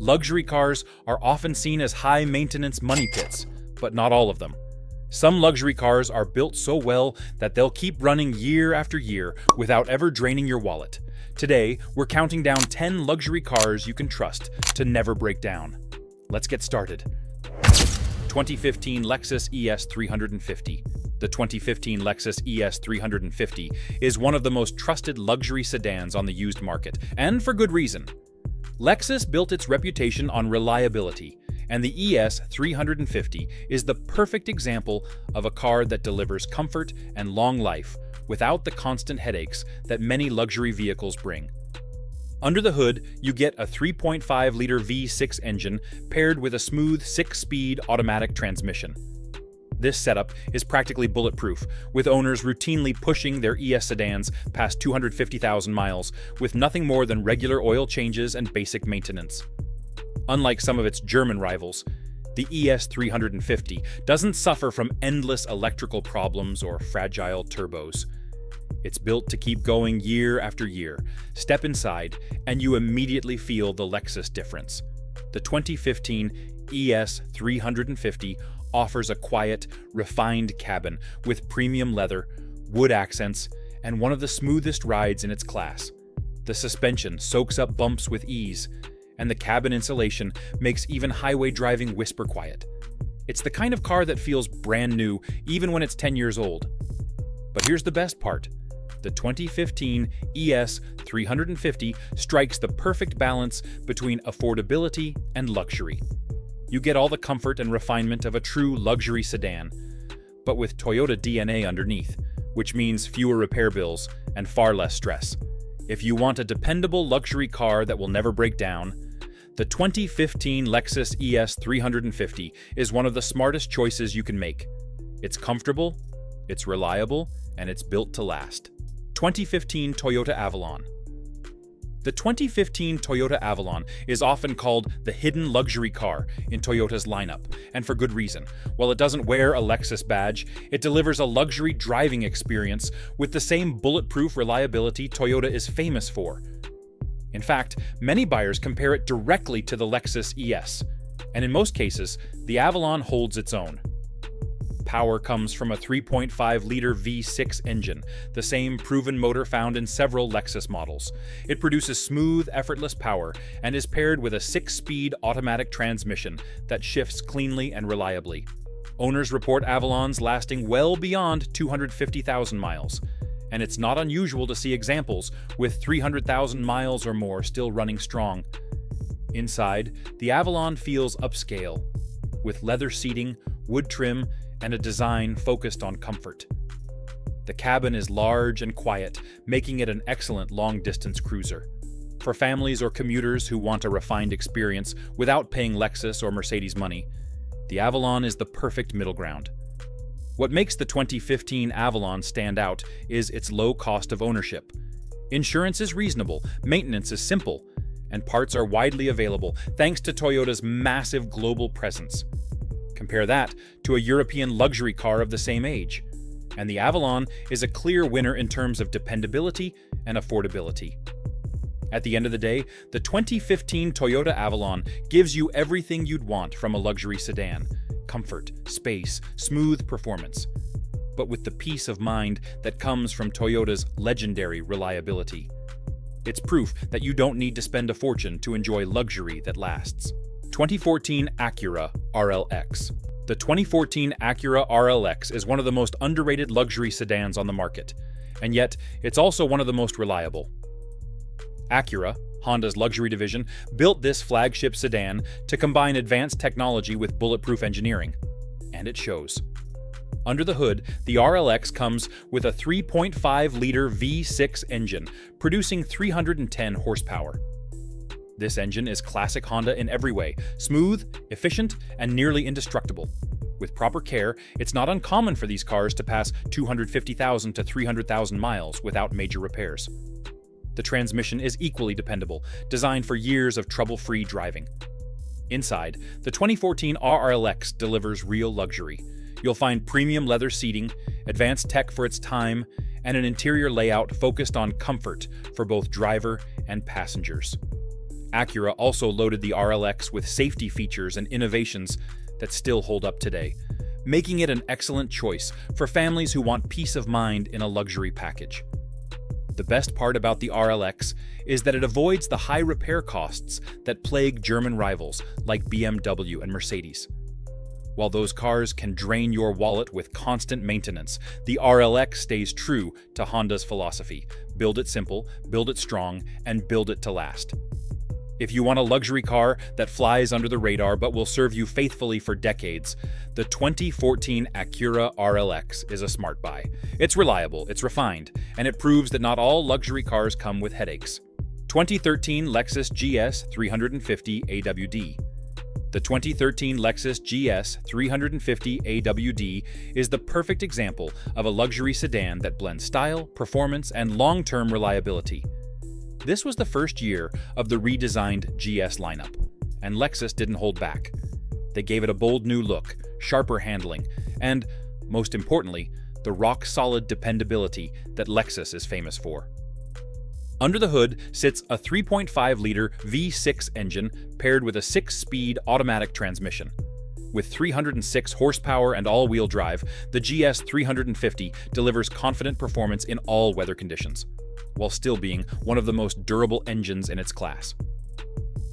Luxury cars are often seen as high-maintenance money pits, but not all of them. Some luxury cars are built so well that they'll keep running year after year without ever draining your wallet. Today, we're counting down 10 luxury cars you can trust to never break down. Let's get started. 2015 Lexus ES 350. The 2015 Lexus ES 350 is one of the most trusted luxury sedans on the used market, and for good reason. Lexus built its reputation on reliability, and the ES 350 is the perfect example of a car that delivers comfort and long life without the constant headaches that many luxury vehicles bring. Under the hood, you get a 3.5-liter V6 engine paired with a smooth 6-speed automatic transmission. This setup is practically bulletproof, with owners routinely pushing their ES sedans past 250,000 miles with nothing more than regular oil changes and basic maintenance. Unlike some of its German rivals, the ES 350 doesn't suffer from endless electrical problems or fragile turbos. It's built to keep going year after year. Step inside, and you immediately feel the Lexus difference. The 2015 ES 350 offers a quiet, refined cabin with premium leather, wood accents, and one of the smoothest rides in its class. The suspension soaks up bumps with ease, and the cabin insulation makes even highway driving whisper quiet. It's the kind of car that feels brand new even when it's 10 years old. But here's the best part. The 2015 ES 350 strikes the perfect balance between affordability and luxury. You get all the comfort and refinement of a true luxury sedan, but with Toyota DNA underneath, which means fewer repair bills and far less stress. If you want a dependable luxury car that will never break down, the 2015 Lexus ES 350 is one of the smartest choices you can make. It's comfortable, it's reliable, and it's built to last. 2015 Toyota Avalon. The 2015 Toyota Avalon is often called the hidden luxury car in Toyota's lineup, and for good reason. While it doesn't wear a Lexus badge, it delivers a luxury driving experience with the same bulletproof reliability Toyota is famous for. In fact, many buyers compare it directly to the Lexus ES, and in most cases, the Avalon holds its own. Power comes from a 3.5-liter V6 engine, the same proven motor found in several Lexus models. It produces smooth, effortless power and is paired with a 6-speed automatic transmission that shifts cleanly and reliably. Owners report Avalons lasting well beyond 250,000 miles, and it's not unusual to see examples with 300,000 miles or more still running strong. Inside, the Avalon feels upscale, with leather seating, wood trim, and a design focused on comfort. The cabin is large and quiet, making it an excellent long-distance cruiser. For families or commuters who want a refined experience without paying Lexus or Mercedes money, the Avalon is the perfect middle ground. What makes the 2015 Avalon stand out is its low cost of ownership. Insurance is reasonable, maintenance is simple, and parts are widely available thanks to Toyota's massive global presence. Compare that to a European luxury car of the same age, and the Avalon is a clear winner in terms of dependability and affordability. At the end of the day, the 2015 Toyota Avalon gives you everything you'd want from a luxury sedan: comfort, space, smooth performance, but with the peace of mind that comes from Toyota's legendary reliability. It's proof that you don't need to spend a fortune to enjoy luxury that lasts. 2014 Acura RLX. The 2014 Acura RLX is one of the most underrated luxury sedans on the market, and yet it's also one of the most reliable. Acura, Honda's luxury division, built this flagship sedan to combine advanced technology with bulletproof engineering, and it shows. Under the hood, the RLX comes with a 3.5-liter V6 engine, producing 310 horsepower. This engine is classic Honda in every way: smooth, efficient, and nearly indestructible. With proper care, it's not uncommon for these cars to pass 250,000 to 300,000 miles without major repairs. The transmission is equally dependable, designed for years of trouble-free driving. Inside, the 2014 RLX delivers real luxury. You'll find premium leather seating, advanced tech for its time, and an interior layout focused on comfort for both driver and passengers. Acura also loaded the RLX with safety features and innovations that still hold up today, making it an excellent choice for families who want peace of mind in a luxury package. The best part about the RLX is that it avoids the high repair costs that plague German rivals like BMW and Mercedes. While those cars can drain your wallet with constant maintenance, the RLX stays true to Honda's philosophy: build it simple, build it strong, and build it to last. If you want a luxury car that flies under the radar but will serve you faithfully for decades, the 2014 Acura RLX is a smart buy. It's reliable, it's refined, and it proves that not all luxury cars come with headaches. 2013 Lexus GS 350 AWD. The 2013 Lexus GS 350 AWD is the perfect example of a luxury sedan that blends style, performance, and long-term reliability. This was the first year of the redesigned GS lineup, and Lexus didn't hold back. They gave it a bold new look, sharper handling, and, most importantly, the rock-solid dependability that Lexus is famous for. Under the hood sits a 3.5-liter V6 engine paired with a 6-speed automatic transmission. With 306 horsepower and all-wheel drive, the GS 350 delivers confident performance in all weather conditions, while still being one of the most durable engines in its class.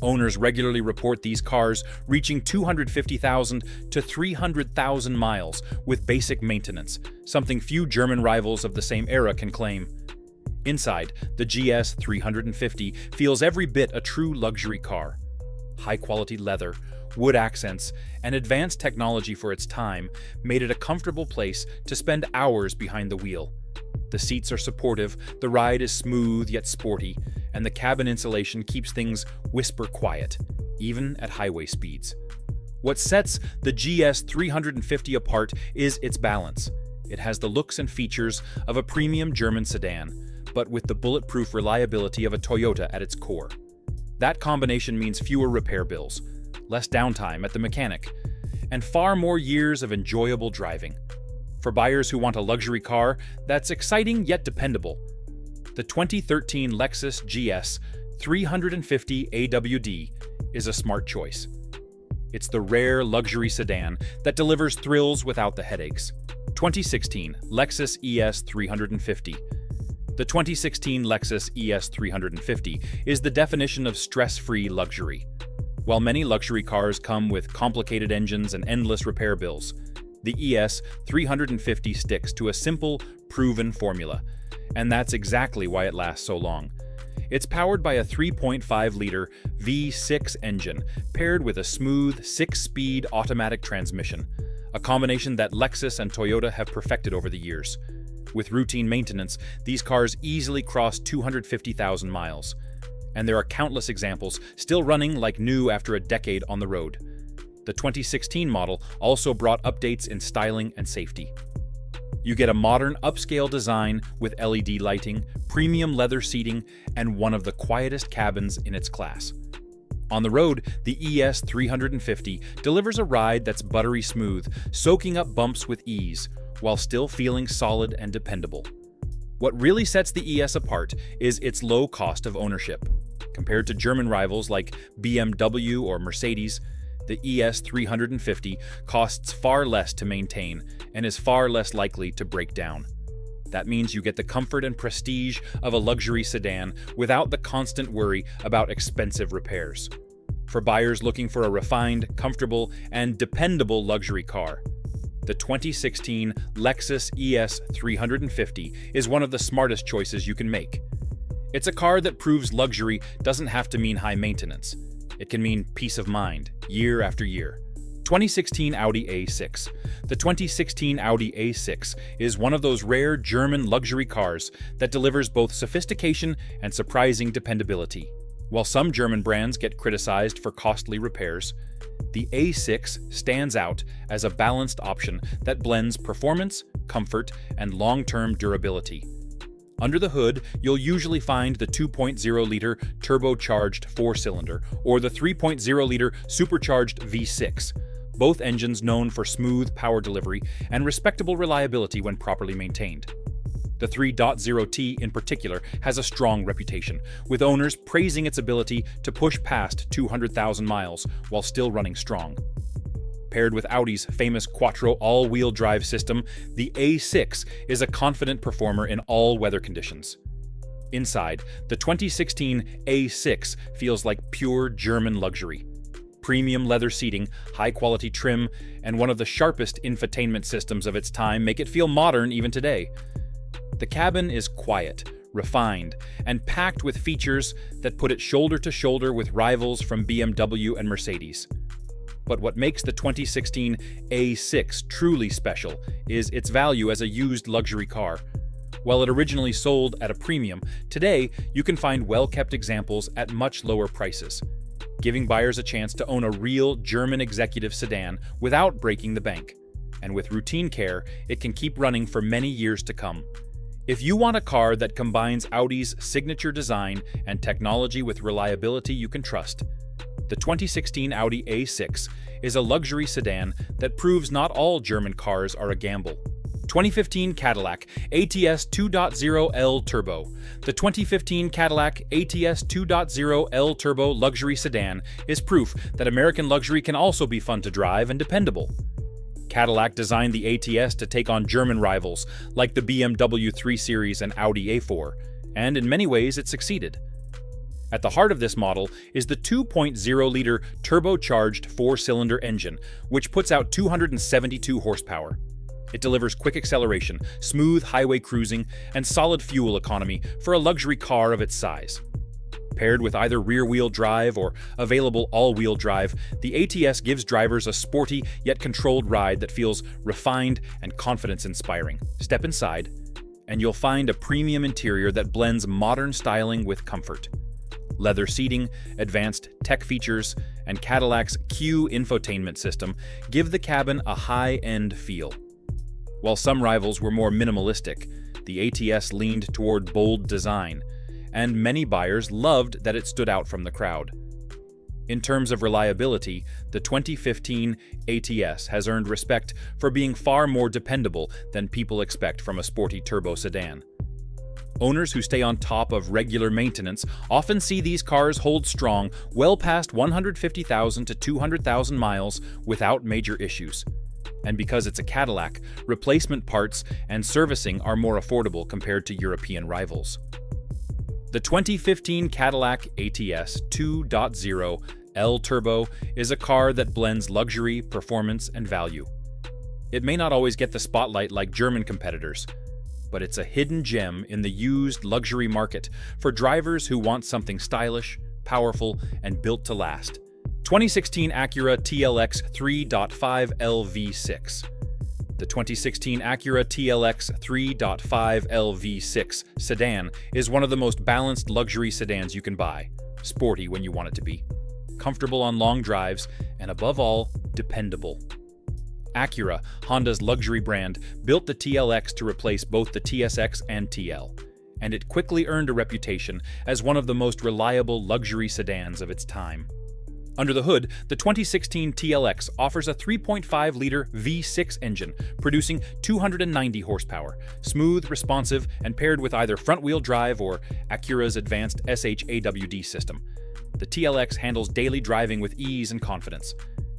Owners regularly report these cars reaching 250,000 to 300,000 miles with basic maintenance, something few German rivals of the same era can claim. Inside, the GS 350 feels every bit a true luxury car. High-quality leather, wood accents, and advanced technology for its time made it a comfortable place to spend hours behind the wheel. The seats are supportive, the ride is smooth yet sporty, and the cabin insulation keeps things whisper quiet, even at highway speeds. What sets the GS 350 apart is its balance. It has the looks and features of a premium German sedan, but with the bulletproof reliability of a Toyota at its core. That combination means fewer repair bills, less downtime at the mechanic, and far more years of enjoyable driving. For buyers who want a luxury car that's exciting yet dependable, the 2013 Lexus GS 350 AWD is a smart choice. It's the rare luxury sedan that delivers thrills without the headaches. 2016 Lexus ES 350. The 2016 Lexus ES 350 is the definition of stress-free luxury. While many luxury cars come with complicated engines and endless repair bills, the ES 350 sticks to a simple, proven formula, and that's exactly why it lasts so long. It's powered by a 3.5-liter V6 engine paired with a smooth 6-speed automatic transmission, a combination that Lexus and Toyota have perfected over the years. With routine maintenance, these cars easily cross 250,000 miles, and there are countless examples still running like new after a decade on the road. The 2016 model also brought updates in styling and safety. You get a modern upscale design with LED lighting, premium leather seating, and one of the quietest cabins in its class. On the road, the ES 350 delivers a ride that's buttery smooth, soaking up bumps with ease, while still feeling solid and dependable. What really sets the ES apart is its low cost of ownership. Compared to German rivals like BMW or Mercedes, the ES 350 costs far less to maintain and is far less likely to break down. That means you get the comfort and prestige of a luxury sedan without the constant worry about expensive repairs. For buyers looking for a refined, comfortable, and dependable luxury car, the 2016 Lexus ES 350 is one of the smartest choices you can make. It's a car that proves luxury doesn't have to mean high maintenance. It can mean peace of mind, year after year. 2016 Audi A6. The 2016 Audi A6 is one of those rare German luxury cars that delivers both sophistication and surprising dependability. While some German brands get criticized for costly repairs, the A6 stands out as a balanced option that blends performance, comfort, and long-term durability. Under the hood, you'll usually find the 2.0-liter turbocharged 4-cylinder or the 3.0-liter supercharged V6, both engines known for smooth power delivery and respectable reliability when properly maintained. The 3.0T in particular has a strong reputation, with owners praising its ability to push past 200,000 miles while still running strong. Paired with Audi's famous Quattro all-wheel drive system, the A6 is a confident performer in all weather conditions. Inside, the 2016 A6 feels like pure German luxury. Premium leather seating, high-quality trim, and one of the sharpest infotainment systems of its time make it feel modern even today. The cabin is quiet, refined, and packed with features that put it shoulder to shoulder with rivals from BMW and Mercedes. But what makes the 2016 A6 truly special is its value as a used luxury car. While it originally sold at a premium, today you can find well-kept examples at much lower prices, giving buyers a chance to own a real German executive sedan without breaking the bank. And with routine care, it can keep running for many years to come. If you want a car that combines Audi's signature design and technology with reliability you can trust, the 2016 Audi A6 is a luxury sedan that proves not all German cars are a gamble. 2015 Cadillac ATS 2.0 L Turbo. The 2015 Cadillac ATS 2.0 L Turbo luxury sedan is proof that American luxury can also be fun to drive and dependable. Cadillac designed the ATS to take on German rivals like the BMW 3 Series and Audi A4, and in many ways it succeeded. At the heart of this model is the 2.0-liter turbocharged four-cylinder engine, which puts out 272 horsepower. It delivers quick acceleration, smooth highway cruising, and solid fuel economy for a luxury car of its size. Paired with either rear-wheel drive or available all-wheel drive, the ATS gives drivers a sporty yet controlled ride that feels refined and confidence-inspiring. Step inside, and you'll find a premium interior that blends modern styling with comfort. Leather seating, advanced tech features, and Cadillac's Q infotainment system give the cabin a high-end feel. While some rivals were more minimalistic, the ATS leaned toward bold design, and many buyers loved that it stood out from the crowd. In terms of reliability, the 2015 ATS has earned respect for being far more dependable than people expect from a sporty turbo sedan. Owners who stay on top of regular maintenance often see these cars hold strong well past 150,000 to 200,000 miles without major issues. And because it's a Cadillac, replacement parts and servicing are more affordable compared to European rivals. The 2015 Cadillac ATS 2.0 L Turbo is a car that blends luxury, performance, and value. It may not always get the spotlight like German competitors, but it's a hidden gem in the used luxury market for drivers who want something stylish, powerful, and built to last. 2016 Acura TLX 3.5 LV6. The 2016 Acura TLX 3.5 LV6 sedan is one of the most balanced luxury sedans you can buy. Sporty when you want it to be, comfortable on long drives, and above all, dependable. Acura, Honda's luxury brand, built the TLX to replace both the TSX and TL, and it quickly earned a reputation as one of the most reliable luxury sedans of its time. Under the hood, the 2016 TLX offers a 3.5-liter V6 engine, producing 290 horsepower, smooth, responsive, and paired with either front-wheel drive or Acura's advanced SHAWD system. The TLX handles daily driving with ease and confidence.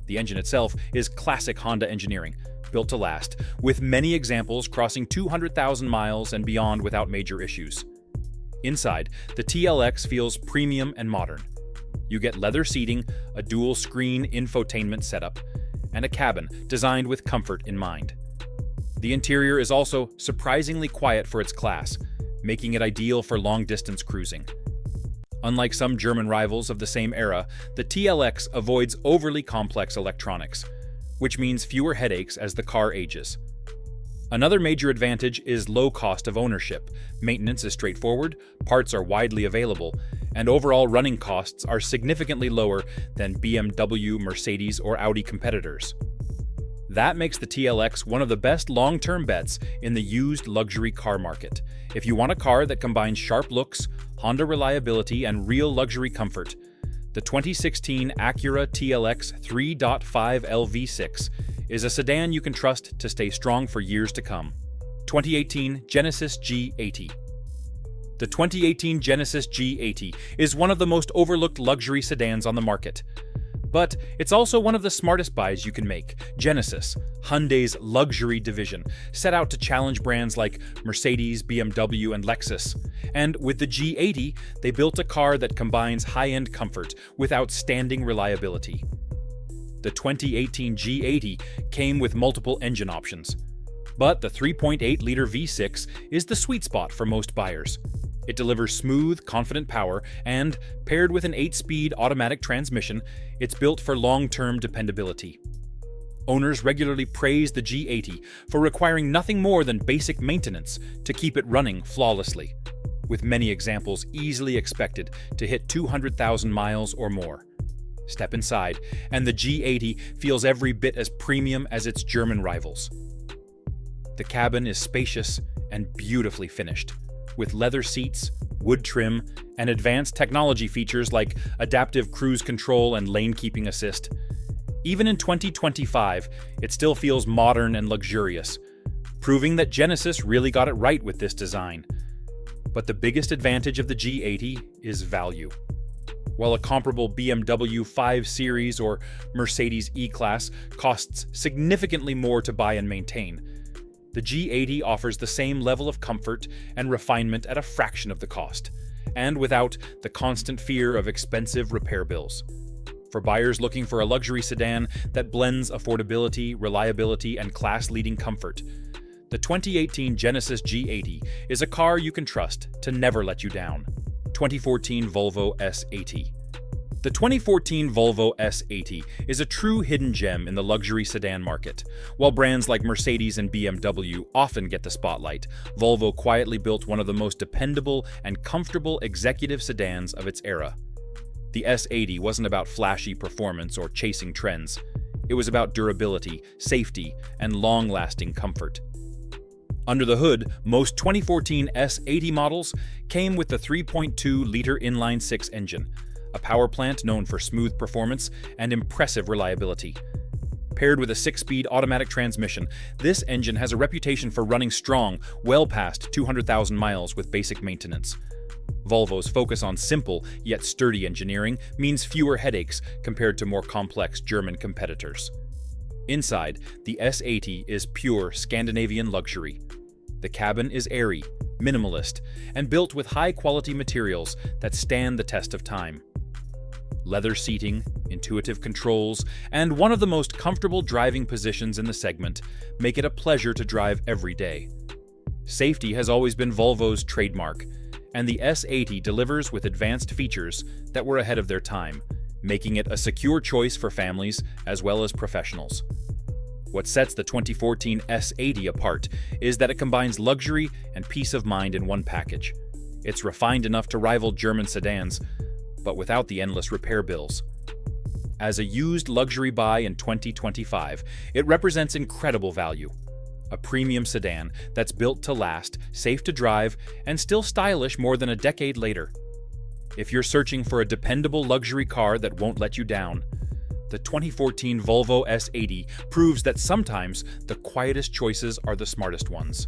The engine itself is classic Honda engineering, built to last, with many examples crossing 200,000 miles and beyond without major issues. Inside, the TLX feels premium and modern. You get leather seating, a dual-screen infotainment setup, and a cabin designed with comfort in mind. The interior is also surprisingly quiet for its class, making it ideal for long-distance cruising. Unlike some German rivals of the same era, the TLX avoids overly complex electronics, which means fewer headaches as the car ages. Another major advantage is low cost of ownership. Maintenance is straightforward, parts are widely available, and overall running costs are significantly lower than BMW, Mercedes, or Audi competitors. That makes the TLX one of the best long-term bets in the used luxury car market. If you want a car that combines sharp looks, Honda reliability, and real luxury comfort, the 2016 Acura TLX 3.5 LV6 is a sedan you can trust to stay strong for years to come. 2018 Genesis G80. The 2018 Genesis G80 is one of the most overlooked luxury sedans on the market. But it's also one of the smartest buys you can make. Genesis, Hyundai's luxury division, set out to challenge brands like Mercedes, BMW, and Lexus. And with the G80, they built a car that combines high-end comfort with outstanding reliability. The 2018 G80 came with multiple engine options. But the 3.8-liter V6 is the sweet spot for most buyers. It delivers smooth, confident power, and, paired with an 8-speed automatic transmission, it's built for long-term dependability. Owners regularly praise the G80 for requiring nothing more than basic maintenance to keep it running flawlessly, with many examples easily expected to hit 200,000 miles or more. Step inside, and the G80 feels every bit as premium as its German rivals. The cabin is spacious and beautifully finished, with leather seats, wood trim, and advanced technology features like adaptive cruise control and lane keeping assist. Even in 2025, it still feels modern and luxurious, proving that Genesis really got it right with this design. But the biggest advantage of the G80 is value. While a comparable BMW 5 Series or Mercedes E-Class costs significantly more to buy and maintain, the G80 offers the same level of comfort and refinement at a fraction of the cost, and without the constant fear of expensive repair bills. For buyers looking for a luxury sedan that blends affordability, reliability, and class-leading comfort, the 2018 Genesis G80 is a car you can trust to never let you down. 2014 Volvo S80. The 2014 Volvo S80 is a true hidden gem in the luxury sedan market. While brands like Mercedes and BMW often get the spotlight, Volvo quietly built one of the most dependable and comfortable executive sedans of its era. The S80 wasn't about flashy performance or chasing trends. It was about durability, safety, and long-lasting comfort. Under the hood, most 2014 S80 models came with the 3.2-liter inline-six engine, a power plant known for smooth performance and impressive reliability. Paired with a 6-speed automatic transmission, this engine has a reputation for running strong well past 200,000 miles with basic maintenance. Volvo's focus on simple yet sturdy engineering means fewer headaches compared to more complex German competitors. Inside, the S80 is pure Scandinavian luxury. The cabin is airy, minimalist, and built with high-quality materials that stand the test of time. Leather seating, intuitive controls, and one of the most comfortable driving positions in the segment make it a pleasure to drive every day. Safety has always been Volvo's trademark, and the S80 delivers with advanced features that were ahead of their time, making it a secure choice for families as well as professionals. What sets the 2014 S80 apart is that it combines luxury and peace of mind in one package. It's refined enough to rival German sedans, but without the endless repair bills. As a used luxury buy in 2025, it represents incredible value. A premium sedan that's built to last, safe to drive, and still stylish more than a decade later. If you're searching for a dependable luxury car that won't let you down, the 2014 Volvo S80 proves that sometimes the quietest choices are the smartest ones.